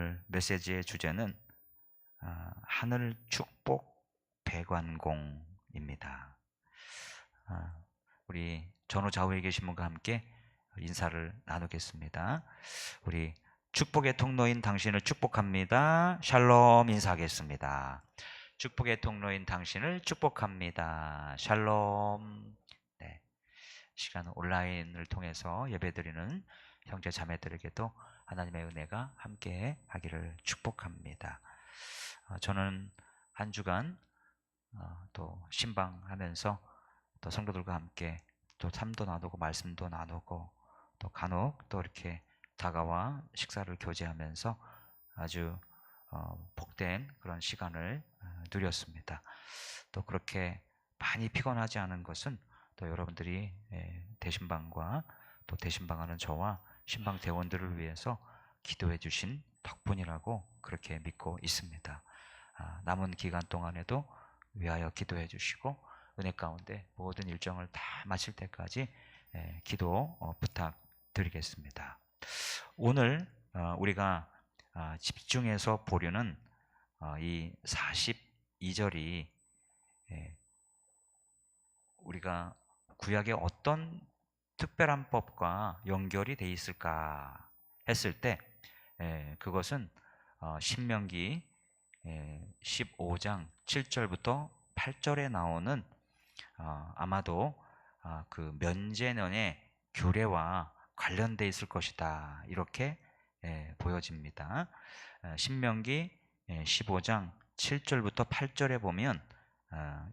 오늘 메시지의 주제는 하늘 축복 배관공입니다. 우리 전후 좌우에 계신 분과 함께 인사를 나누겠습니다. 우리 축복의 통로인 당신을 축복합니다. 샬롬 인사하겠습니다. 축복의 통로인 당신을 축복합니다. 샬롬. 네, 시간 온라인을 통해서 예배드리는 형제 자매들에게도 하나님의 은혜가 함께 하기를 축복합니다. 저는 한 주간 또 신방하면서 또 성도들과 함께 또 삶도 나누고 말씀도 나누고 또 간혹 또 이렇게 다가와 식사를 교제하면서 아주 복된 그런 시간을 누렸습니다. 또 그렇게 많이 피곤하지 않은 것은 또 여러분들이 대신방과 또 대신방하는 저와 신방 대원들을 위해서 기도해 주신 덕분이라고 그렇게 믿고 있습니다. 남은 기간 동안에도 위하여 기도해 주시고 은혜 가운데 모든 일정을 다 마칠 때까지 기도 부탁드리겠습니다. 오늘 우리가 집중해서 보려는 이 42절이 우리가 구약의 어떤 특별한 법과 연결이 돼 있을까 했을 때 그것은 신명기 15장 7절부터 8절에 나오는 아마도 그 면제년의 규례와 관련돼 있을 것이다 이렇게 보여집니다. 신명기 15장 7절부터 8절에 보면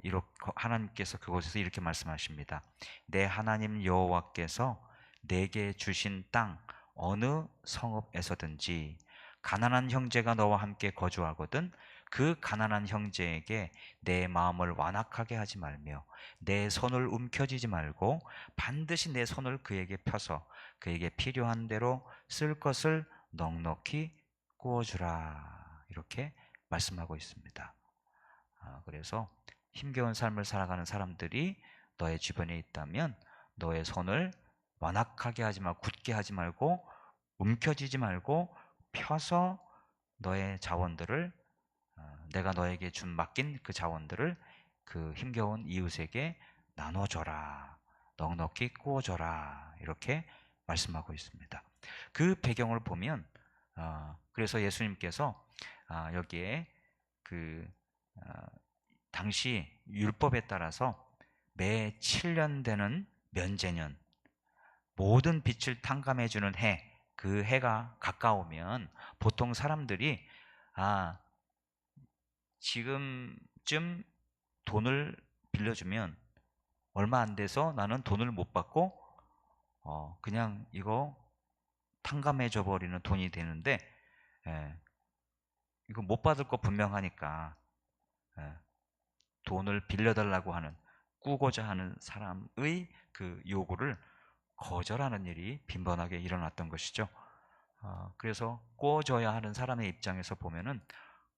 이렇게 하나님께서 그곳에서 이렇게 말씀하십니다. 내 하나님 여호와께서 내게 주신 땅 어느 성읍에서든지 가난한 형제가 너와 함께 거주하거든 그 가난한 형제에게 내 마음을 완악하게 하지 말며 내 손을 움켜쥐지 말고 반드시 내 손을 그에게 펴서 그에게 필요한 대로 쓸 것을 넉넉히 구워주라 이렇게 말씀하고 있습니다. 그래서 힘겨운 삶을 살아가는 사람들이 너의 주변에 있다면 너의 손을 완악하게 하지 말고 굳게 하지 말고 움켜쥐지 말고 펴서 너의 자원들을 내가 너에게 맡긴 그 자원들을 그 힘겨운 이웃에게 나눠줘라 넉넉히 구워줘라 이렇게 말씀하고 있습니다. 그 배경을 보면 그래서 예수님께서 여기에 그 당시 율법에 따라서 매 7년 되는 면제년 모든 빛을 탕감해주는 해 그 해가 가까우면 보통 사람들이 지금쯤 돈을 빌려주면 얼마 안 돼서 나는 돈을 못 받고 그냥 이거 탕감해줘 버리는 돈이 되는데 이거 못 받을 거 분명하니까 돈을 빌려달라고 하는 꾸고자 하는 사람의 그 요구를 거절하는 일이 빈번하게 일어났던 것이죠. 그래서 꾸어줘야 하는 사람의 입장에서 보면은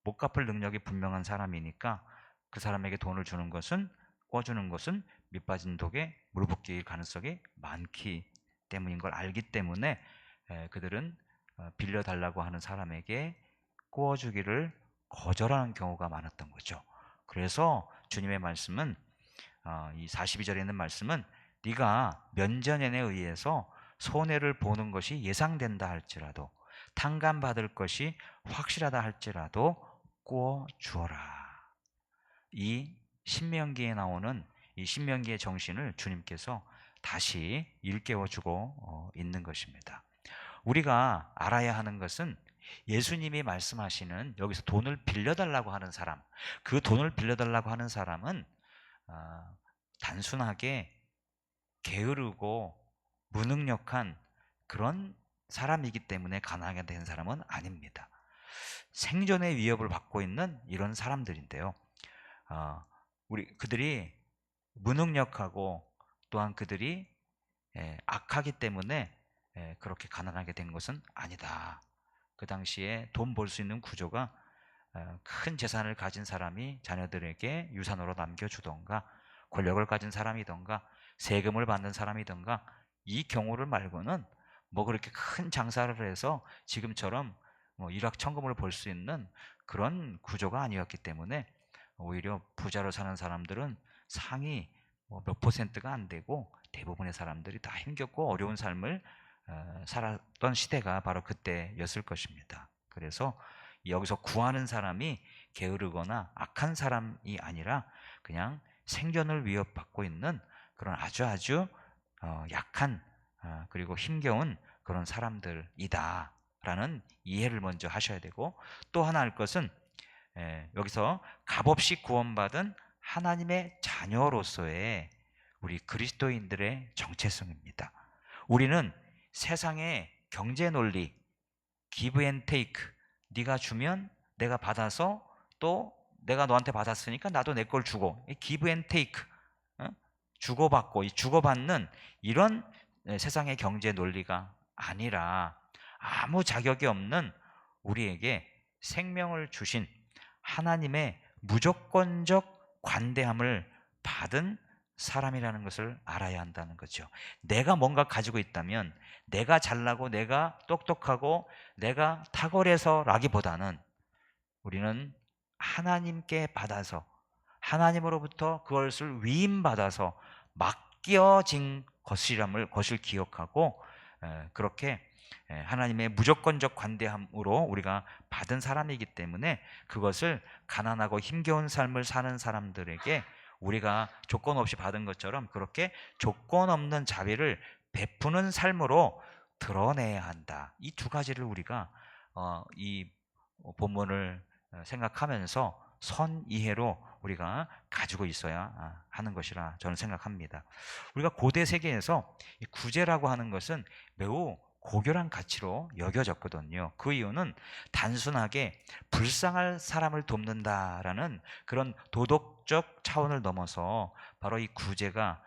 못 갚을 능력이 분명한 사람이니까 그 사람에게 돈을 주는 것은 꿔주는 것은 밑빠진 독에 물 붓기일 가능성이 많기 때문인 걸 알기 때문에 그들은 빌려달라고 하는 사람에게 꾸어주기를 거절하는 경우가 많았던 거죠. 그래서 주님의 말씀은 이 42절에 있는 말씀은 네가 면제년에 의해서 손해를 보는 것이 예상된다 할지라도 탕감받을 것이 확실하다 할지라도 꾸어 주어라. 이 신명기에 나오는 이 신명기의 정신을 주님께서 다시 일깨워주고 있는 것입니다. 우리가 알아야 하는 것은 예수님이 말씀하시는 여기서 돈을 빌려달라고 하는 사람, 그 돈을 빌려달라고 하는 사람은 단순하게 게으르고 무능력한 그런 사람이기 때문에 가난하게 된 사람은 아닙니다. 생존의 위협을 받고 있는 이런 사람들인데요. 그들이 무능력하고 또한 그들이 악하기 때문에 그렇게 가난하게 된 것은 아니다. 그 당시에 돈 벌 수 있는 구조가 큰 재산을 가진 사람이 자녀들에게 유산으로 남겨주던가 권력을 가진 사람이던가 세금을 받는 사람이던가 이 경우를 말고는 뭐 그렇게 큰 장사를 해서 지금처럼 일확천금을 벌 수 있는 그런 구조가 아니었기 때문에 오히려 부자로 사는 사람들은 상위 몇 퍼센트가 안 되고 대부분의 사람들이 다 힘겹고 어려운 삶을 살았던 시대가 바로 그때였을 것입니다. 그래서 여기서 구하는 사람이 게으르거나 악한 사람이 아니라 그냥 생존을 위협받고 있는 그런 아주 약한 그리고 힘겨운 그런 사람들이다라는 이해를 먼저 하셔야 되고, 또 하나 할 것은 여기서 값없이 구원받은 하나님의 자녀로서의 우리 그리스도인들의 정체성입니다. 우리는 세상의 경제 논리, give and take, 네가 주면 내가 받아서 또 내가 너한테 받았으니까 나도 내 걸 주고, give and take, 주고받고 이 주고받는 이런 세상의 경제 논리가 아니라 아무 자격이 없는 우리에게 생명을 주신 하나님의 무조건적 관대함을 받은 사람이라는 것을 알아야 한다는 거죠. 내가 뭔가 가지고 있다면, 내가 잘나고 내가 똑똑하고 내가 탁월해서라기보다는 우리는 하나님께 받아서, 하나님으로부터 그것을 위임받아서 맡겨진 것을 기억하고 그렇게 하나님의 무조건적 관대함으로 우리가 받은 사람이기 때문에 그것을 가난하고 힘겨운 삶을 사는 사람들에게 우리가 조건 없이 받은 것처럼 그렇게 조건 없는 자비를 베푸는 삶으로 드러내야 한다. 이 두 가지를 우리가 이 본문을 생각하면서 선이해로 우리가 가지고 있어야 하는 것이라 저는 생각합니다. 우리가 고대 세계에서 이 구제라고 하는 것은 매우 고결한 가치로 여겨졌거든요. 그 이유는 단순하게 불쌍할 사람을 돕는다라는 그런 도덕적 차원을 넘어서 바로 이 구제가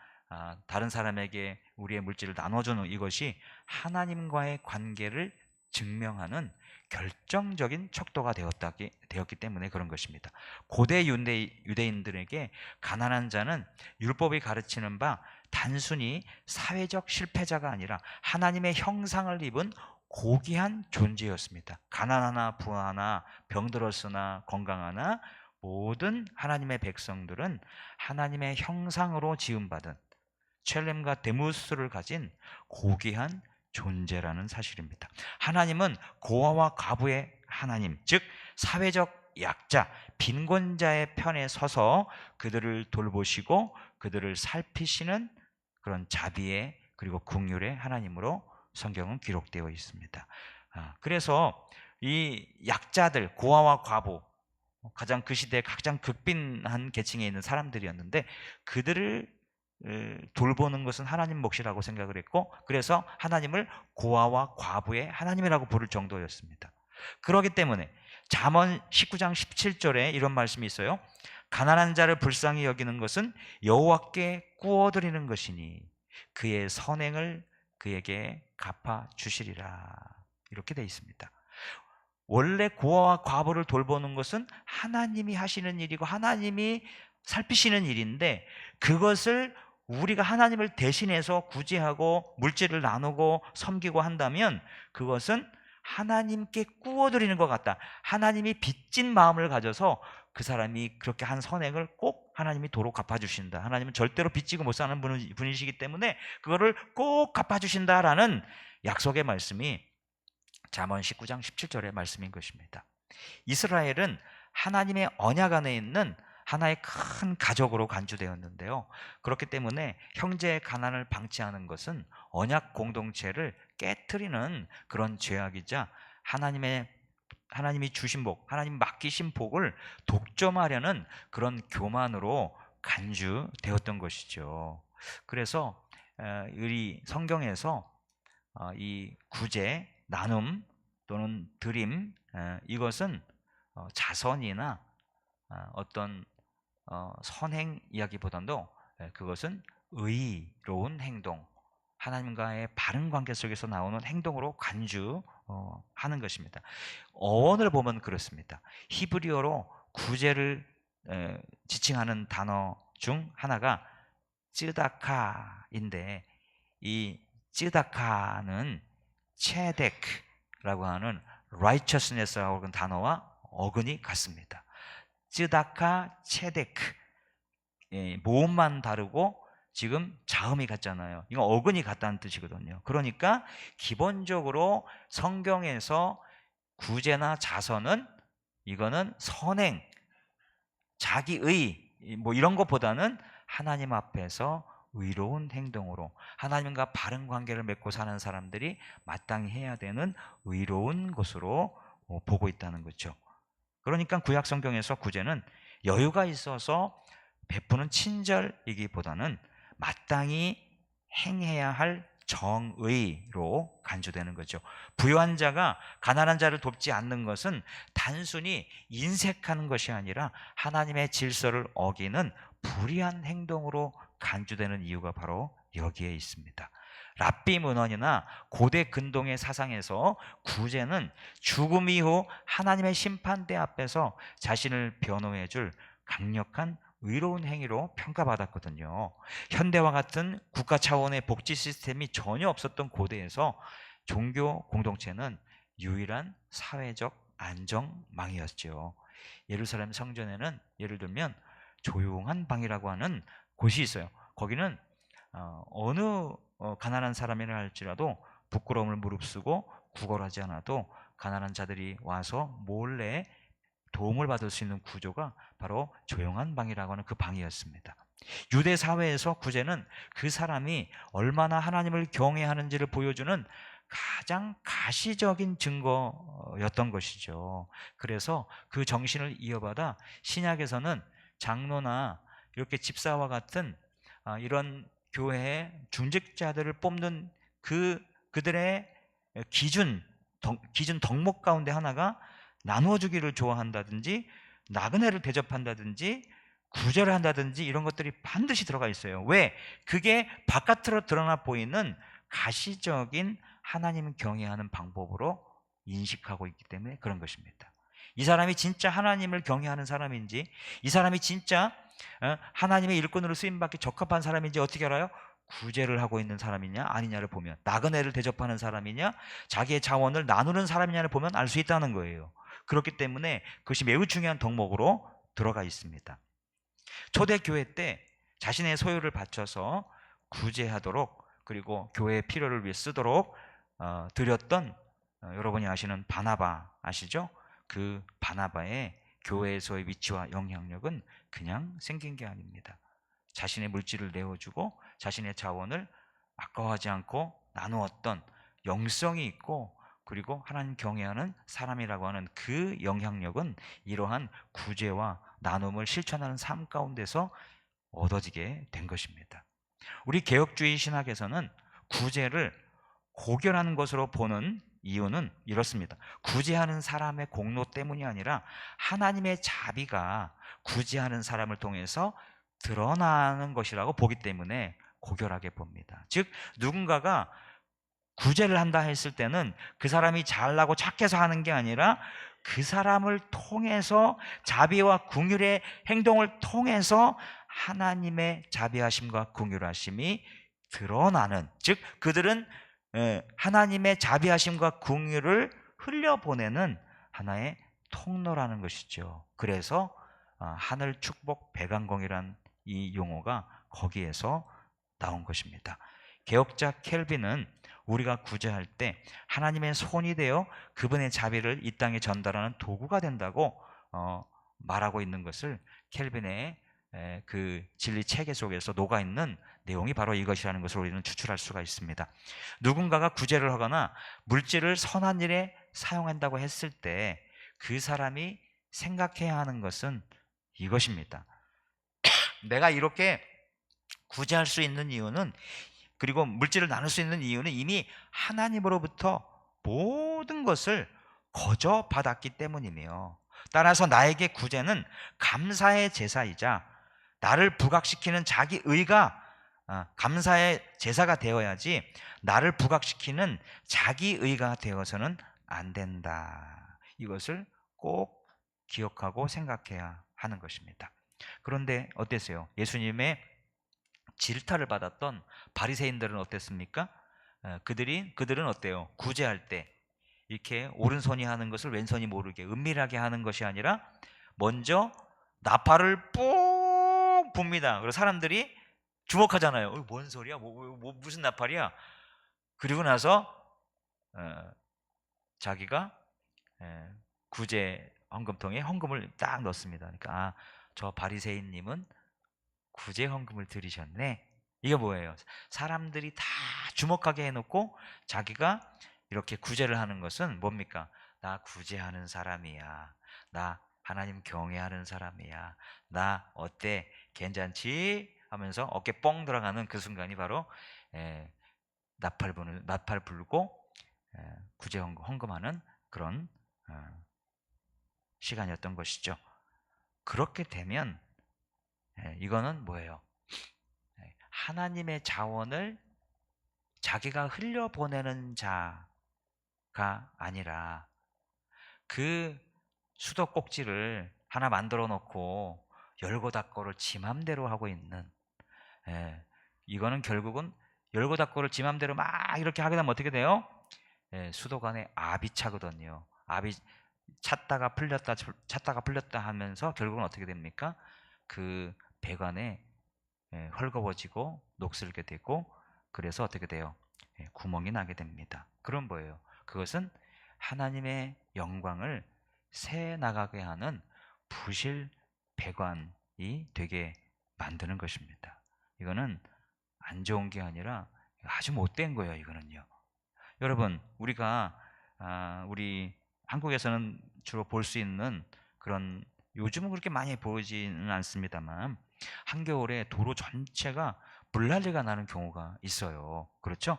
다른 사람에게 우리의 물질을 나눠주는 이것이 하나님과의 관계를 증명하는 결정적인 척도가 되었기 때문에 그런 것입니다. 고대 유대인들에게 가난한 자는 율법이 가르치는 바 단순히 사회적 실패자가 아니라 하나님의 형상을 입은 고귀한 존재였습니다. 가난하나 부하나 병들었으나 건강하나 모든 하나님의 백성들은 하나님의 형상으로 지음받은 첼렘과 데무스를 가진 고귀한 존재라는 사실입니다. 하나님은 고아와 과부의 하나님, 즉 사회적 약자, 빈곤자의 편에 서서 그들을 돌보시고 그들을 살피시는 그런 자비의 그리고 긍휼의 하나님으로 성경은 기록되어 있습니다. 그래서 이 약자들, 고아와 과부, 가장 그 시대에 가장 극빈한 계층에 있는 사람들이었는데 그들을 돌보는 것은 하나님 몫이라고 생각을 했고, 그래서 하나님을 고아와 과부의 하나님이라고 부를 정도였습니다. 그렇기 때문에 잠언 19장 17절에 이런 말씀이 있어요. 가난한 자를 불쌍히 여기는 것은 여호와께 구워드리는 것이니 그의 선행을 그에게 갚아 주시리라. 이렇게 되어 있습니다. 원래 고아와 과부를 돌보는 것은 하나님이 하시는 일이고 하나님이 살피시는 일인데, 그것을 우리가 하나님을 대신해서 구제하고 물질을 나누고 섬기고 한다면 그것은 하나님께 구워드리는 것 같다. 하나님이 빚진 마음을 가져서 그 사람이 그렇게 한 선행을 꼭 하나님이 도로 갚아주신다. 하나님은 절대로 빚지고 못 사는 분이시기 때문에 그거를 꼭 갚아주신다라는 약속의 말씀이 잠언 19장 17절의 말씀인 것입니다. 이스라엘은 하나님의 언약 안에 있는 하나의 큰 가족으로 간주되었는데요. 그렇기 때문에 형제의 가난을 방치하는 것은 언약 공동체를 깨트리는 그런 죄악이자 하나님이 주신 복, 하나님 맡기신 복을 독점하려는 그런 교만으로 간주되었던 것이죠. 그래서 우리 성경에서 이 구제, 나눔 또는 드림, 이것은 자선이나 어떤 선행 이야기보다도 그것은 의로운 행동, 하나님과의 바른 관계 속에서 나오는 행동으로 간주하는 것입니다. 어원을 보면 그렇습니다. 히브리어로 구제를 지칭하는 단어 중 하나가 쯔다카인데, 이 쯔다카는 체데크라고 하는 righteousness라고 단어와 어근이 같습니다. 쯔다카, 체데크, 모음만 다르고 지금 자음이 같잖아요. 이거 어근이 같다는 뜻이거든요. 그러니까 기본적으로 성경에서 구제나 자선은 이거는 선행, 자기의 뭐 이런 것보다는 하나님 앞에서 의로운 행동으로 하나님과 바른 관계를 맺고 사는 사람들이 마땅히 해야 되는 의로운 것으로 보고 있다는 거죠. 그러니까 구약 성경에서 구제는 여유가 있어서 베푸는 친절이기보다는 마땅히 행해야 할 정의로 간주되는 거죠. 부유한 자가 가난한 자를 돕지 않는 것은 단순히 인색하는 것이 아니라 하나님의 질서를 어기는 불의한 행동으로 간주되는 이유가 바로 여기에 있습니다. 랍비 문헌이나 고대 근동의 사상에서 구제는 죽음 이후 하나님의 심판대 앞에서 자신을 변호해 줄 강력한 의로운 행위로 평가받았거든요. 현대와 같은 국가 차원의 복지 시스템이 전혀 없었던 고대에서 종교 공동체는 유일한 사회적 안정망이었죠. 예루살렘 성전에는 예를 들면 조용한 방이라고 하는 곳이 있어요. 거기는 어느 가난한 사람이라 할지라도 부끄러움을 무릅쓰고 구걸하지 않아도 가난한 자들이 와서 몰래 도움을 받을 수 있는 구조가 바로 조용한 방이라고 하는 그 방이었습니다. 유대 사회에서 구제는 그 사람이 얼마나 하나님을 경외하는지를 보여주는 가장 가시적인 증거였던 것이죠. 그래서 그 정신을 이어받아 신약에서는 장로나 이렇게 집사와 같은 이런 교회의 중직자들을 뽑는 그들의 기준 덕목 가운데 하나가 나누어주기를 좋아한다든지 나그네를 대접한다든지 구제를 한다든지 이런 것들이 반드시 들어가 있어요. 왜? 그게 바깥으로 드러나 보이는 가시적인 하나님을 경외하는 방법으로 인식하고 있기 때문에 그런 것입니다. 이 사람이 진짜 하나님을 경외하는 사람인지, 이 사람이 진짜 하나님의 일꾼으로 쓰임받기 적합한 사람인지 어떻게 알아요? 구제를 하고 있는 사람이냐 아니냐를 보면, 나그네를 대접하는 사람이냐 자기의 자원을 나누는 사람이냐를 보면 알 수 있다는 거예요. 그렇기 때문에 그것이 매우 중요한 덕목으로 들어가 있습니다. 초대교회 때 자신의 소유를 바쳐서 구제하도록, 그리고 교회의 필요를 위해 쓰도록 드렸던 여러분이 아시는 바나바 아시죠? 그 바나바의 교회에서의 위치와 영향력은 그냥 생긴 게 아닙니다. 자신의 물질을 내어주고 자신의 자원을 아까워하지 않고 나누었던 영성이 있고, 그리고 하나님 경외하는 사람이라고 하는 그 영향력은 이러한 구제와 나눔을 실천하는 삶 가운데서 얻어지게 된 것입니다. 우리 개혁주의 신학에서는 구제를 고결한 것으로 보는 이유는 이렇습니다. 구제하는 사람의 공로 때문이 아니라 하나님의 자비가 구제하는 사람을 통해서 드러나는 것이라고 보기 때문에 고결하게 봅니다. 즉 누군가가 구제를 한다 했을 때는 그 사람이 잘나고 착해서 하는 게 아니라 그 사람을 통해서 자비와 긍휼의 행동을 통해서 하나님의 자비하심과 긍휼하심이 드러나는, 즉 그들은 하나님의 자비하심과 긍휼을 흘려보내는 하나의 통로라는 것이죠. 그래서 하늘 축복 배관공이란 이 용어가 거기에서 나온 것입니다. 개혁자 켈빈은 우리가 구제할 때 하나님의 손이 되어 그분의 자비를 이 땅에 전달하는 도구가 된다고 말하고 있는 것을 켈빈의 그 진리 체계 속에서 녹아있는 내용이 바로 이것이라는 것을 우리는 추출할 수가 있습니다. 누군가가 구제를 하거나 물질을 선한 일에 사용한다고 했을 때 그 사람이 생각해야 하는 것은 이것입니다. 내가 이렇게 구제할 수 있는 이유는, 그리고 물질을 나눌 수 있는 이유는 이미 하나님으로부터 모든 것을 거저 받았기 때문이며, 따라서 나에게 구제는 감사의 제사이자 나를 부각시키는 자기 의가 감사의 제사가 되어야지 나를 부각시키는 자기 의가 되어서는 안 된다. 이것을 꼭 기억하고 생각해야 하는 것입니다. 그런데 어땠어요? 예수님의 질타를 받았던 바리새인들은 어땠습니까? 그들은 어때요? 구제할 때 이렇게 오른손이 하는 것을 왼손이 모르게 은밀하게 하는 것이 아니라 먼저 나팔을 뿡 붑니다. 그래서 사람들이 주목하잖아요. 뭔 소리야? 무슨 나팔이야? 그리고 나서 자기가 구제 헌금통에 헌금을 딱 넣습니다. 그러니까 저 바리새인님은 구제 헌금을 드리셨네. 이게 뭐예요? 사람들이 다 주목하게 해놓고 자기가 이렇게 구제를 하는 것은 뭡니까? 나 구제하는 사람이야. 나 하나님 경외하는 사람이야. 나 어때? 괜찮지? 하면서 어깨 뻥 들어가는 그 순간이 바로 나팔 불고 구제 헌금하는 그런 시간이었던 것이죠. 그렇게 되면 이거는 뭐예요? 하나님의 자원을 자기가 흘려보내는 자가 아니라 그 수도꼭지를 하나 만들어 놓고 열고 닫고를 지 맘대로 하고 있는, 이거는 결국은 열고 닫고를 지 맘대로 막 이렇게 하게 되면 어떻게 돼요? 수도관에 압이 차거든요. 압이 찼다가 풀렸다 하면서 결국은 어떻게 됩니까? 그 배관에 헐거워지고 녹슬게 되고, 그래서 어떻게 돼요? 구멍이 나게 됩니다. 그럼 뭐예요? 그것은 하나님의 영광을 새 나가게 하는 부실 배관이 되게 만드는 것입니다. 이거는 안 좋은 게 아니라 아주 못된 거예요. 이거는요. 여러분, 우리가 우리 한국에서는 주로 볼 수 있는 그런, 요즘은 그렇게 많이 보이지는 않습니다만 한겨울에 도로 전체가 물난리가 나는 경우가 있어요. 그렇죠?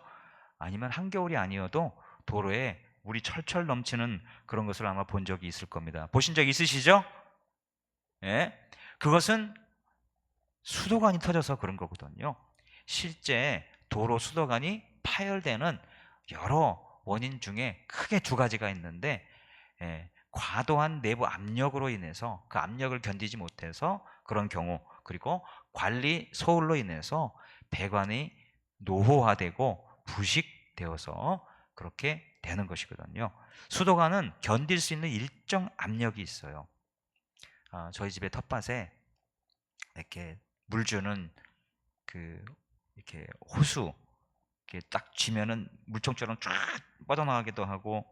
아니면 한겨울이 아니어도 도로에 물이 철철 넘치는 그런 것을 아마 본 적이 있을 겁니다. 보신 적 있으시죠? 예? 그것은 수도관이 터져서 그런 거거든요. 실제 도로 수도관이 파열되는 여러 원인 중에 크게 두 가지가 있는데, 과도한 내부 압력으로 인해서 그 압력을 견디지 못해서 그런 경우, 그리고 관리 소홀로 인해서 배관이 노후화되고 부식되어서 그렇게 되는 것이거든요. 수도관은 견딜 수 있는 일정 압력이 있어요. 저희 집의 텃밭에 이렇게 물 주는 그 이렇게 호수, 이렇게 딱 쥐면은 물총처럼 쫙 뻗어나가기도 하고,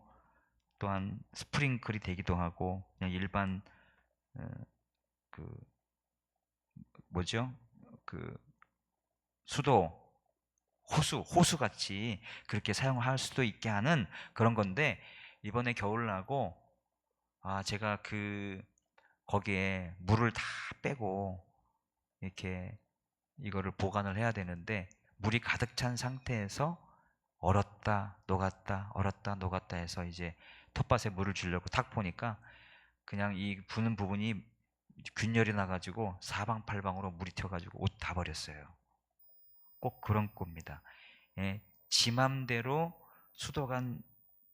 또한 스프링클이 되기도 하고, 그냥 일반 그 뭐죠? 그 수도 호수 같이 그렇게 사용할 수도 있게 하는 그런 건데, 이번에 겨울나고 제가 거기에 물을 다 빼고 이렇게 이거를 보관을 해야 되는데, 물이 가득 찬 상태에서 얼었다 녹았다 얼었다 녹았다 해서 이제 텃밭에 물을 주려고 탁 보니까 그냥 이 부는 부분이 균열이 나가지고 사방팔방으로 물이 튀어가지고 옷 다 버렸어요. 꼭 그런 꼴입니다. 지 맘대로 수도관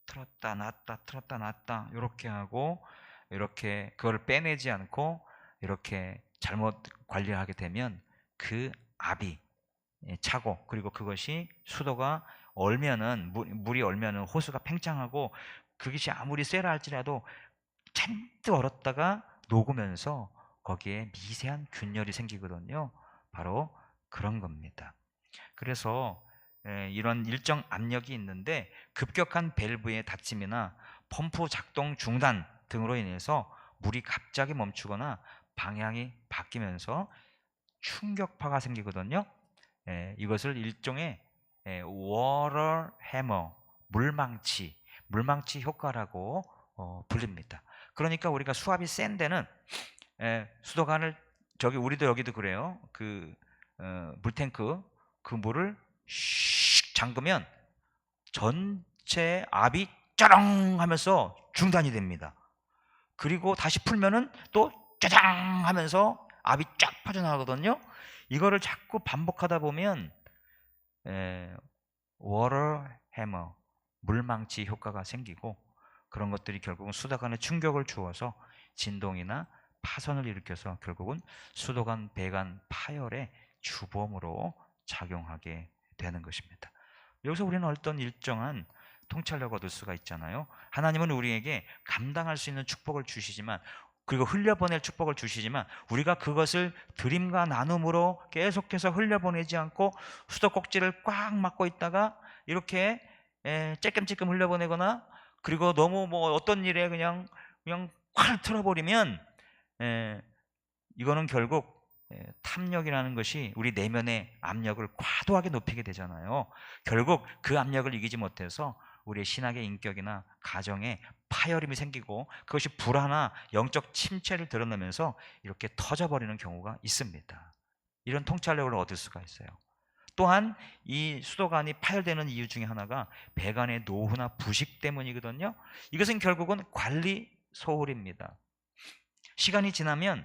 틀었다 놨다 틀었다 놨다 이렇게 하고, 이렇게 그걸 빼내지 않고 이렇게 잘못 관리하게 되면 그 압이 차고, 그리고 그것이 수도가 얼면은 물이 얼면은 호수가 팽창하고, 그것이 아무리 쎄라 할지라도 잔뜩 얼었다가 녹으면서 거기에 미세한 균열이 생기거든요. 바로 그런 겁니다. 그래서 이런 일정 압력이 있는데, 급격한 밸브의 닫힘이나 펌프 작동 중단 등으로 인해서 물이 갑자기 멈추거나 방향이 바뀌면서 충격파가 생기거든요. 이것을 일종의 워터 해머, 물망치 효과라고 불립니다. 그러니까 우리가 수압이 센 데는 수도관을, 우리도 여기도 그래요. 물탱크 그 물을 슉 잠그면 전체 압이 짜랑 하면서 중단이 됩니다. 그리고 다시 풀면은 또 짜장 하면서 압이 쫙 빠져나가거든요. 이거를 자꾸 반복하다 보면 워터 해머, 물망치 효과가 생기고, 그런 것들이 결국은 수도관에 충격을 주어서 진동이나 파손을 일으켜서 결국은 수도관 배관 파열의 주범으로 작용하게 되는 것입니다. 여기서 우리는 어떤 일정한 통찰력 얻을 수가 있잖아요. 하나님은 우리에게 감당할 수 있는 축복을 주시지만, 그리고 흘려보낼 축복을 주시지만, 우리가 그것을 드림과 나눔으로 계속해서 흘려보내지 않고 수도꼭지를 꽉 막고 있다가 이렇게 찔끔찔끔 흘려보내거나, 그리고 너무 어떤 일에 그냥 콱 틀어버리면 이거는 결국 탐욕이라는 것이 우리 내면의 압력을 과도하게 높이게 되잖아요. 결국 그 압력을 이기지 못해서 우리의 신학의 인격이나 가정에 파열음이 생기고, 그것이 불안화, 영적 침체를 드러내면서 이렇게 터져버리는 경우가 있습니다. 이런 통찰력을 얻을 수가 있어요. 또한 이 수도관이 파열되는 이유 중에 하나가 배관의 노후나 부식 때문이거든요. 이것은 결국은 관리 소홀입니다. 시간이 지나면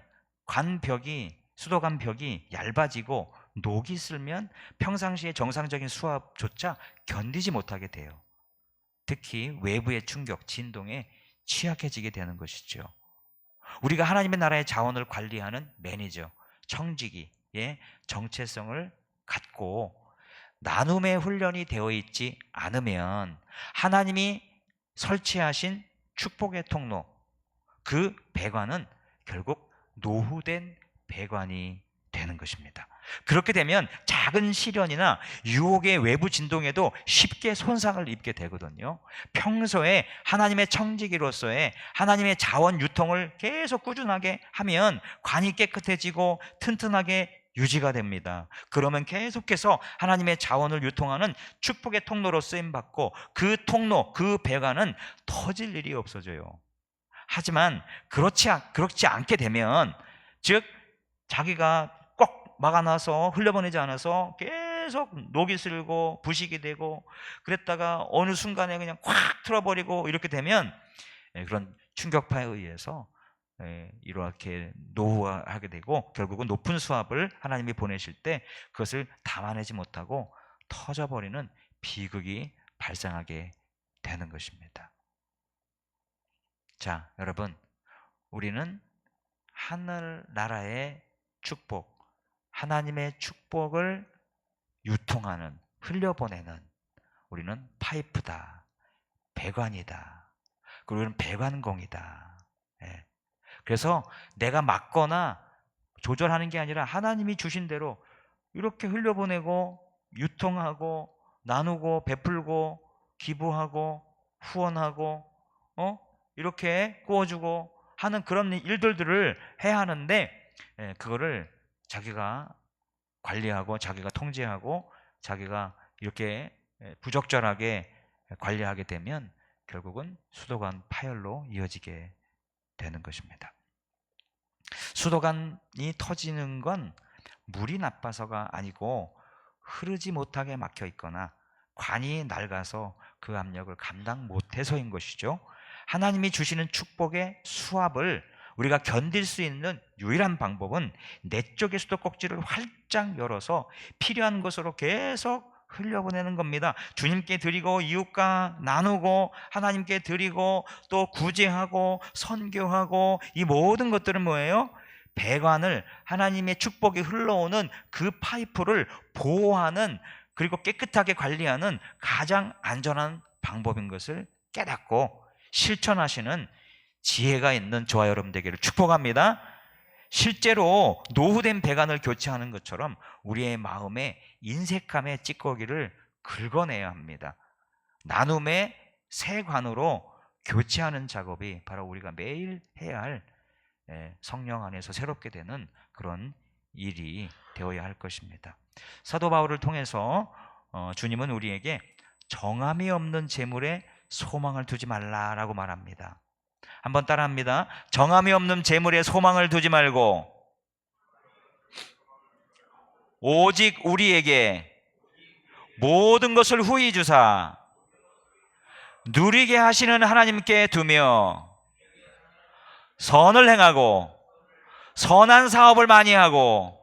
수도관 벽이 얇아지고 녹이 슬면 평상시에 정상적인 수압조차 견디지 못하게 돼요. 특히 외부의 충격, 진동에 취약해지게 되는 것이죠. 우리가 하나님의 나라의 자원을 관리하는 매니저, 청지기의 정체성을 갖고 나눔의 훈련이 되어 있지 않으면 하나님이 설치하신 축복의 통로, 그 배관은 결국 노후된 배관이 되는 것입니다. 그렇게 되면 작은 시련이나 유혹의 외부 진동에도 쉽게 손상을 입게 되거든요. 평소에 하나님의 청지기로서의 하나님의 자원 유통을 계속 꾸준하게 하면 관이 깨끗해지고 튼튼하게 유지가 됩니다. 그러면 계속해서 하나님의 자원을 유통하는 축복의 통로로 쓰임받고, 그 통로, 그 배관은 터질 일이 없어져요. 하지만 그렇지 않게 되면, 즉 자기가 꼭 막아놔서 흘려보내지 않아서 계속 녹이 슬고 부식이 되고, 그랬다가 어느 순간에 그냥 콱 틀어버리고 이렇게 되면 그런 충격파에 의해서 이렇게 노후화하게 되고, 결국은 높은 수압을 하나님이 보내실 때 그것을 담아내지 못하고 터져버리는 비극이 발생하게 되는 것입니다. 자, 여러분, 우리는 하늘나라의 축복, 하나님의 축복을 유통하는, 흘려보내는, 우리는 파이프다, 배관이다, 그리고 우리는 배관공이다. 그래서 내가 막거나 조절하는 게 아니라 하나님이 주신 대로 이렇게 흘려보내고 유통하고 나누고 베풀고 기부하고 후원하고 이렇게 구워주고 하는 그런 일들을 해야 하는데, 그거를 자기가 관리하고 자기가 통제하고 자기가 이렇게 부적절하게 관리하게 되면 결국은 수도관 파열로 이어지게 되는 것입니다. 수도관이 터지는 건 물이 나빠서가 아니고 흐르지 못하게 막혀 있거나 관이 낡아서 그 압력을 감당 못해서인 것이죠. 하나님이 주시는 축복의 수압을 우리가 견딜 수 있는 유일한 방법은 내 쪽의 수도꼭지를 활짝 열어서 필요한 것으로 계속 흘려보내는 겁니다. 주님께 드리고 이웃과 나누고 하나님께 드리고 또 구제하고 선교하고, 이 모든 것들은 뭐예요? 배관을, 하나님의 축복이 흘러오는 그 파이프를 보호하는, 그리고 깨끗하게 관리하는 가장 안전한 방법인 것을 깨닫고 실천하시는 지혜가 있는 저와 여러분 되기를 축복합니다. 실제로 노후된 배관을 교체하는 것처럼 우리의 마음에 인색함의 찌꺼기를 긁어내야 합니다. 나눔의 새 관으로 교체하는 작업이 바로 우리가 매일 해야 할, 성령 안에서 새롭게 되는 그런 일이 되어야 할 것입니다. 사도 바울을 통해서 주님은 우리에게 정함이 없는 재물에 소망을 두지 말라라고 말합니다. 한번 따라합니다. 정함이 없는 재물에 소망을 두지 말고 오직 우리에게 모든 것을 후히 주사 누리게 하시는 하나님께 두며 선을 행하고 선한 사업을 많이 하고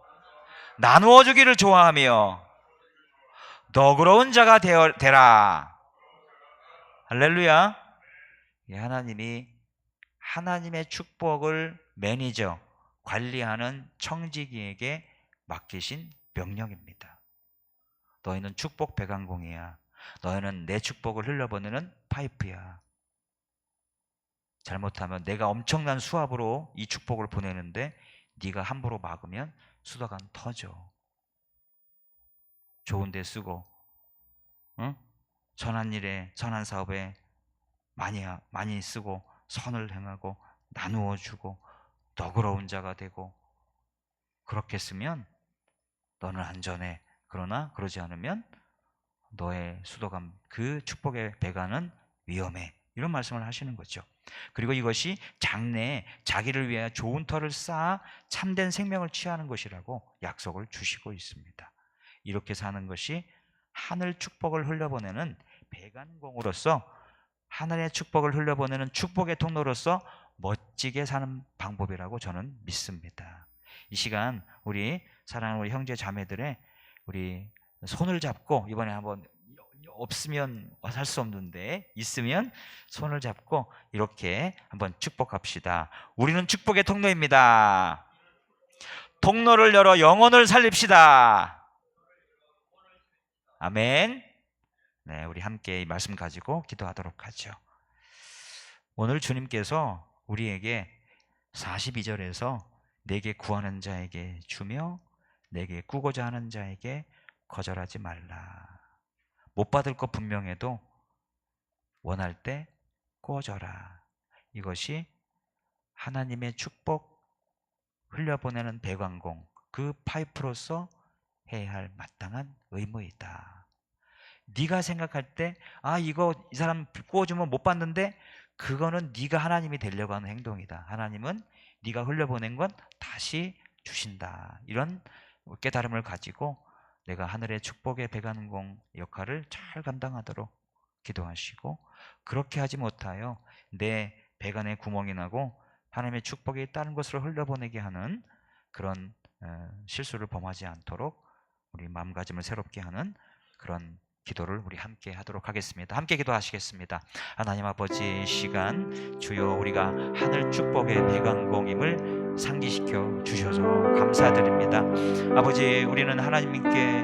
나누어 주기를 좋아하며 너그러운 자가 되라. 할렐루야. 하나님이 하나님의 축복을 매니저, 관리하는 청지기에게 맡기신 명령입니다. 너희는 축복 배관공이야. 너희는 내 축복을 흘려보내는 파이프야. 잘못하면 내가 엄청난 수압으로 이 축복을 보내는데 네가 함부로 막으면 수도관 터져. 좋은 데 쓰고, 응? 선한 일에, 선한 사업에 많이 쓰고, 선을 행하고, 나누어 주고, 너그러운 자가 되고, 그렇게 쓰면 너는 안전해. 그러나 그러지 않으면 너의 수도관, 그 축복의 배관은 위험해. 이런 말씀을 하시는 거죠. 그리고 이것이 장래에 자기를 위해 좋은 터를 쌓아 참된 생명을 취하는 것이라고 약속을 주시고 있습니다. 이렇게 사는 것이 하늘 축복을 흘려보내는 배관공으로서, 하늘의 축복을 흘려보내는 축복의 통로로서 멋지게 사는 방법이라고 저는 믿습니다. 이 시간 우리 사랑하는 우리 형제 자매들의 우리 손을 잡고, 이번에 한번 없으면 살 수 없는데 있으면 손을 잡고 이렇게 한번 축복합시다. 우리는 축복의 통로입니다. 통로를 열어 영혼을 살립시다. 아멘. 네, 우리 함께 이 말씀 가지고 기도하도록 하죠. 오늘 주님께서 우리에게 42절에서 내게 구하는 자에게 주며 내게 꾸고자 하는 자에게 거절하지 말라. 못 받을 것 분명해도 원할 때 꾸어줘라. 이것이 하나님의 축복 흘려보내는 배관공, 그 파이프로서 해야 할 마땅한 의무이다. 네가 생각할 때 이거 이 사람 꾸어주면 못 받는데, 그거는 네가 하나님이 되려고 하는 행동이다. 하나님은 네가 흘려보낸 건 다시 주신다. 이런 깨달음을 가지고 내가 하늘의 축복의 배관공 역할을 잘 감당하도록 기도하시고, 그렇게 하지 못하여 내 배관에 구멍이 나고 하나님의 축복이 다른 곳으로 흘려보내게 하는 그런 실수를 범하지 않도록 우리 마음가짐을 새롭게 하는 그런 기도를 우리 함께 하도록 하겠습니다. 함께 기도하시겠습니다. 하나님 아버지, 이 시간 주여 우리가 하늘 축복의 배관공임을 상기시켜 주셔서 감사드립니다. 아버지, 우리는 하나님께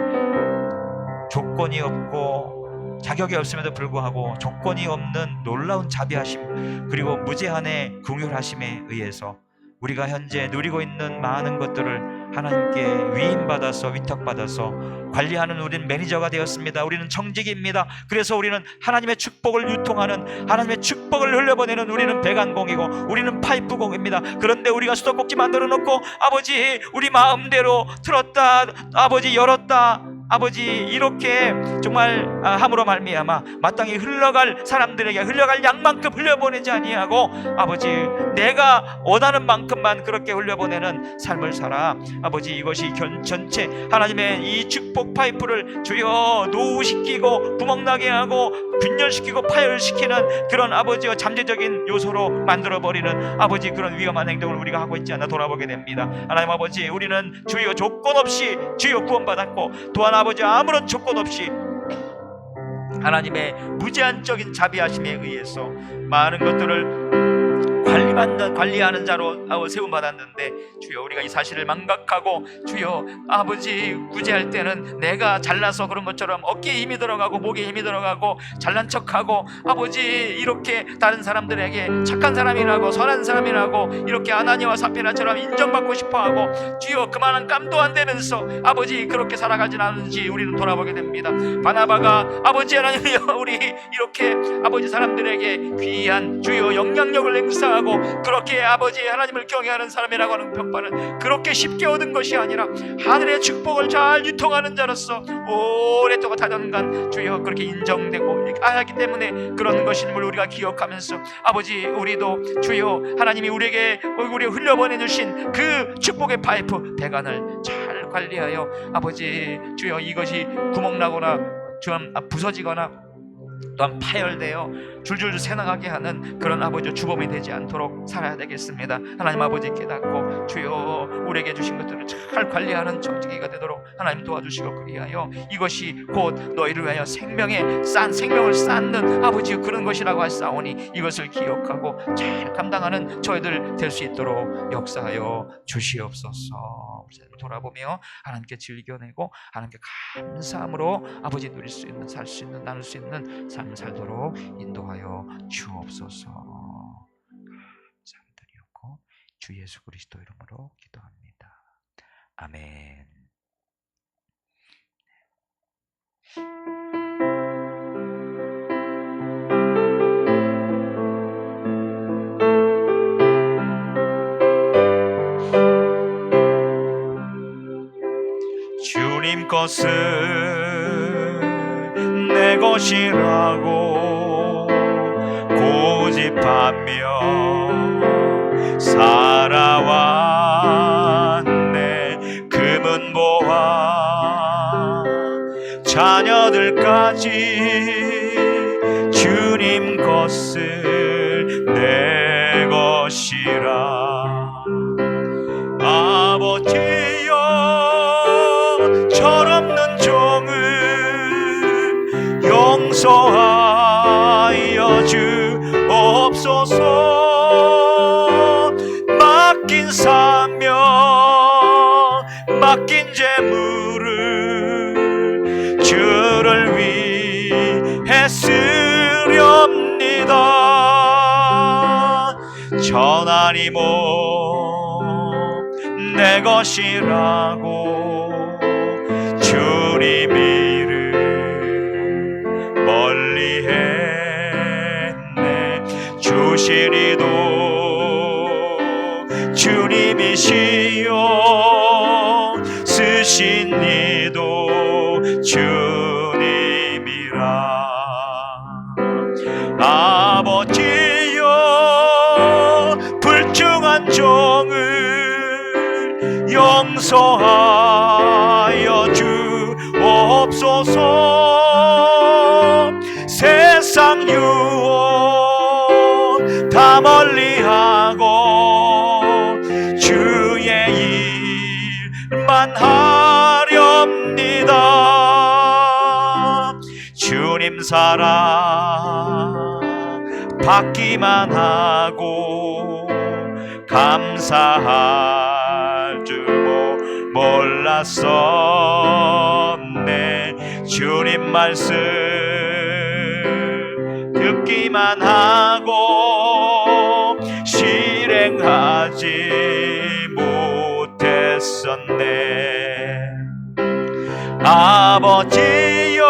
조건이 없고 자격이 없음에도 불구하고 조건이 없는 놀라운 자비하심, 그리고 무제한의 긍휼하심에 의해서 우리가 현재 누리고 있는 많은 것들을 하나님께 위임받아서 위탁받아서 관리하는 우리는 매니저가 되었습니다. 우리는 청직입니다. 그래서 우리는 하나님의 축복을 유통하는, 하나님의 축복을 흘려보내는 우리는 배관공이고 우리는 파이프공입니다. 그런데 우리가 수도꼭지 만들어 놓고 아버지 우리 마음대로 틀었다, 아버지 열었다, 아버지 이렇게 정말 함으로 말미암아 마땅히 흘러갈 사람들에게 흘러갈 양만큼 흘려보내지 아니하고 아버지 내가 원하는 만큼만 그렇게 흘려보내는 삶을 살아 아버지, 이것이 전체 하나님의 이 축복 파이프를 주여 노후시키고 구멍나게 하고 균열시키고 파열시키는 그런 아버지와 잠재적인 요소로 만들어버리는 아버지, 그런 위험한 행동을 우리가 하고 있지 않나 돌아보게 됩니다. 하나님 아버지, 우리는 주여 조건 없이 주여 구원받았고, 또한 아버지 아무런 조건 없이 하나님의 무제한적인 자비하심에 의해서 많은 것들을 관리하는 자로 세움받았는데 주여 우리가 이 사실을 망각하고 주여 아버지 구제할 때는 내가 잘나서 그런 것처럼 어깨에 힘이 들어가고 목에 힘이 들어가고 잘난 척하고 아버지 이렇게 다른 사람들에게 착한 사람이라고 선한 사람이라고 이렇게 아나니와 사피라처럼 인정받고 싶어하고 주여 그만한 깜도 안 되면서 아버지 그렇게 살아가진 않은지 우리는 돌아보게 됩니다. 바나바가 아버지 하나님이여 우리 이렇게 아버지 사람들에게 귀한 주여 영향력을 행사하고 그렇게 아버지 하나님을 경외하는 사람이라고 하는 평판은 그렇게 쉽게 얻은 것이 아니라 하늘의 축복을 잘 유통하는 자로서 오랫동안 다년간 주여 그렇게 인정되고 하기 때문에 그런 것임을 우리가 기억하면서 아버지 우리도 주여 하나님이 우리에게 흘려보내 주신 그 축복의 파이프 배관을 잘 관리하여 아버지 주여 이것이 구멍나거나 좀 부서지거나 또한 파열되어 줄줄 새나가게 하는 그런 아버지 주범이 되지 않도록 살아야 되겠습니다. 하나님 아버지 깨닫고 주여 우리에게 주신 것들을 잘 관리하는 정직이가 되도록 하나님 도와주시고, 그리하여 이것이 곧 너희를 위하여 생명을 쌓는 아버지 그런 것이라고 하사오니 이것을 기억하고 잘 감당하는 저희들 될 수 있도록 역사하여 주시옵소서. 돌아보며 하나님께 즐겨내고 하나님께 감사함으로 아버지 누릴 수 있는, 살 수 있는, 나눌 수 있는 삶을 살도록 인도하여 주옵소서. 감사드리옵고 주 예수 그리스도 이름으로 기도합니다. 아멘. 주님 것은 내 것이라고 고집하며 살아왔네. 금은 보아 자녀들까지 주님 것을 내 것이라. 아버지여 철없는 종을 용서하여 주옵소서. 맡긴 사명 맡긴 재물을 주를 위해 쓰렵니다. 전하니 내 것이라고 주님 이를 멀리했네. 주시리도 주님이시요 쓰신 이도 주님이라. 아버지여 불중한 종을 용서하여 주옵소서. 세상 유혹 다 멀리하고 주의 일만 하렵니다. 주님 사랑 받기만 하고 감사할 줄 몰랐었네. 주님 말씀 듣기만 하고 실행하지 못했었네. 아버지여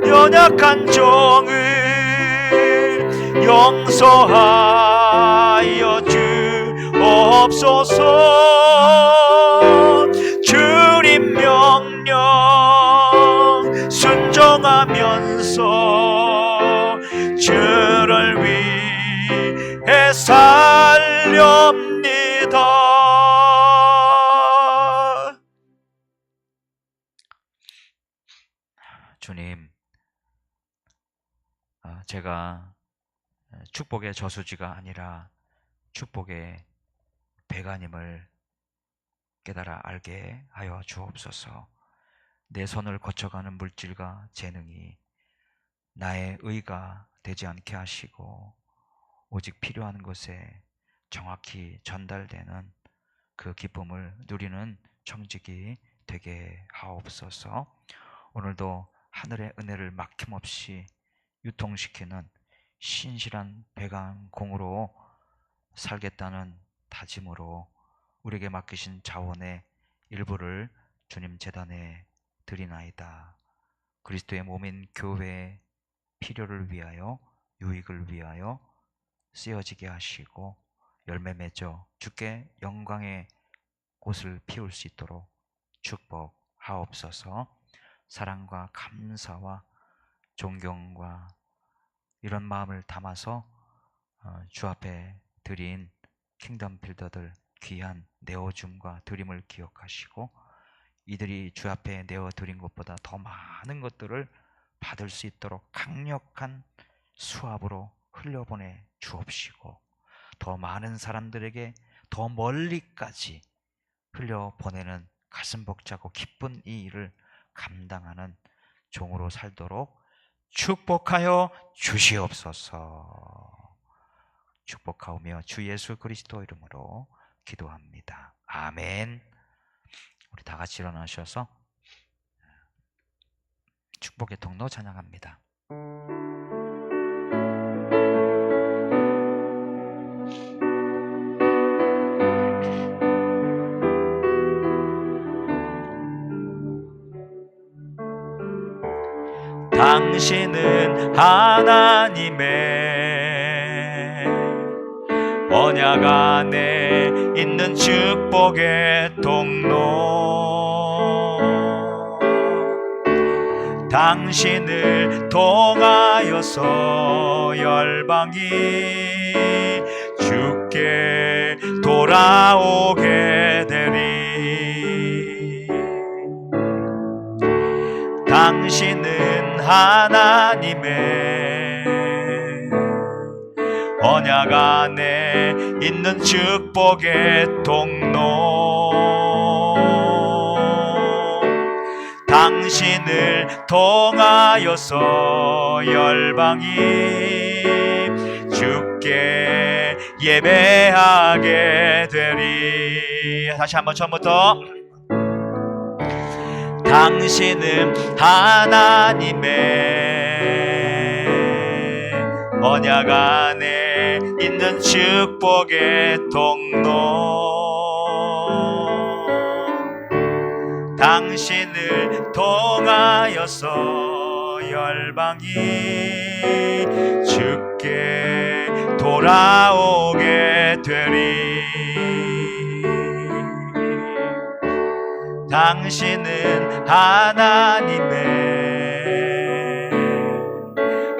연약한 종을 용서하여 주옵소서. 주님 명령 순종하면서 주를 위해 살렵니다. 주님, 제가 축복의 저수지가 아니라 축복의 배가님을 깨달아 알게 하여 주옵소서. 내 손을 거쳐가는 물질과 재능이 나의 의가 되지 않게 하시고 오직 필요한 곳에 정확히 전달되는 그 기쁨을 누리는 청직이 되게 하옵소서. 오늘도 하늘의 은혜를 막힘없이 유통시키는 신실한 배관공으로 살겠다는 다짐으로 우리에게 맡기신 자원의 일부를 주님 제단에 드리나이다. 그리스도의 몸인 교회의 필요를 위하여, 유익을 위하여 쓰여지게 하시고 열매 맺어 주께 영광의 꽃을 피울 수 있도록 축복하옵소서. 사랑과 감사와 존경과 이런 마음을 담아서 주 앞에 드린 킹덤 빌더들 귀한 내어줌과 드림을 기억하시고 이들이 주 앞에 내어드린 것보다 더 많은 것들을 받을 수 있도록 강력한 수압으로 흘려보내 주옵시고, 더 많은 사람들에게 더 멀리까지 흘려보내는 가슴 벅차고 기쁜 이 일을 감당하는 종으로 살도록 축복하여 주시옵소서. 축복하오며 주 예수 그리스도 이름으로 기도합니다. 아멘. 우리 다 같이 일어나셔서 축복의 통로 찬양합니다. 당신은 하나님의 언약 안에 있는 축복의 통로, 당신을 통하여서 열방이 주께 돌아오게 되리. 당신은 하나님의 언약 안에 있는 축복의 통로, 당신을 통하여서 열방이 주께 예배하게 되리. 다시 한번 처음부터. 당신은 하나님의 언약 안에 있는 축복의 통로, 당신을 통하여서 열방이 주께 돌아오게 되리. 당신은 하나님의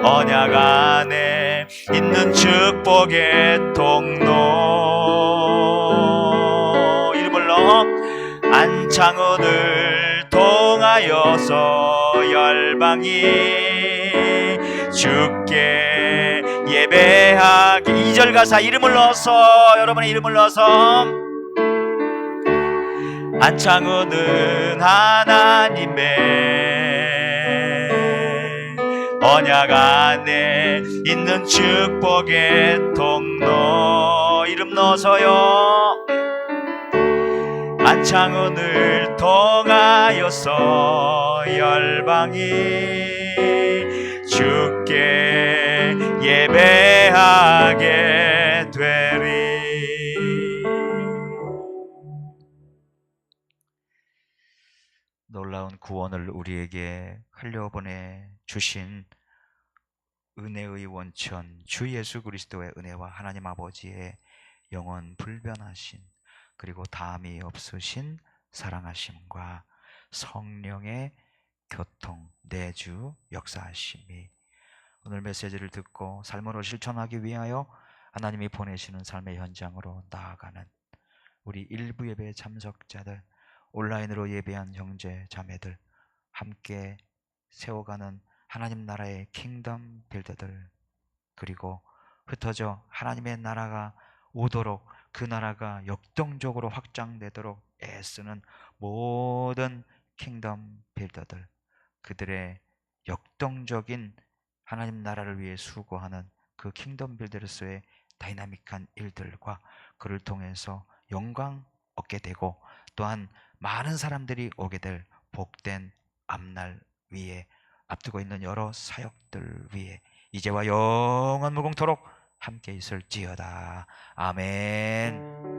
언약 안에 있는 축복의 통로, 이름을 넣어 안창호를 통하여서 열방이 주께 예배하기. 2절 가사 이름을 넣어서, 여러분의 이름을 넣어서 안창호는 하나님의 언약 안에 있는 축복의 통로, 이름 넣어서요. 안창호를 통하여서 열방이 주께 예배하게 되리. 놀라운 구원을 우리에게 흘려보내 주신 은혜의 원천 주 예수 그리스도의 은혜와 하나님 아버지의 영원 불변하신, 그리고 다함이 없으신 사랑하심과 성령의 교통, 내주 역사하심이 오늘 메시지를 듣고 삶으로 실천하기 위하여 하나님이 보내시는 삶의 현장으로 나아가는 우리 일부 예배 참석자들, 온라인으로 예배한 형제 자매들, 함께 세워가는 하나님 나라의 킹덤 빌더들, 그리고 흩어져 하나님의 나라가 오도록, 그 나라가 역동적으로 확장되도록 애쓰는 모든 킹덤 빌더들, 그들의 역동적인 하나님 나라를 위해 수고하는 그 킹덤 빌더로서의 다이나믹한 일들과 그를 통해서 영광 얻게 되고, 또한 많은 사람들이 오게 될 복된 앞날 위에 앞두고 있는 여러 사역들 위에 이제와 영원 무궁토록 함께 있을지어다. 아멘.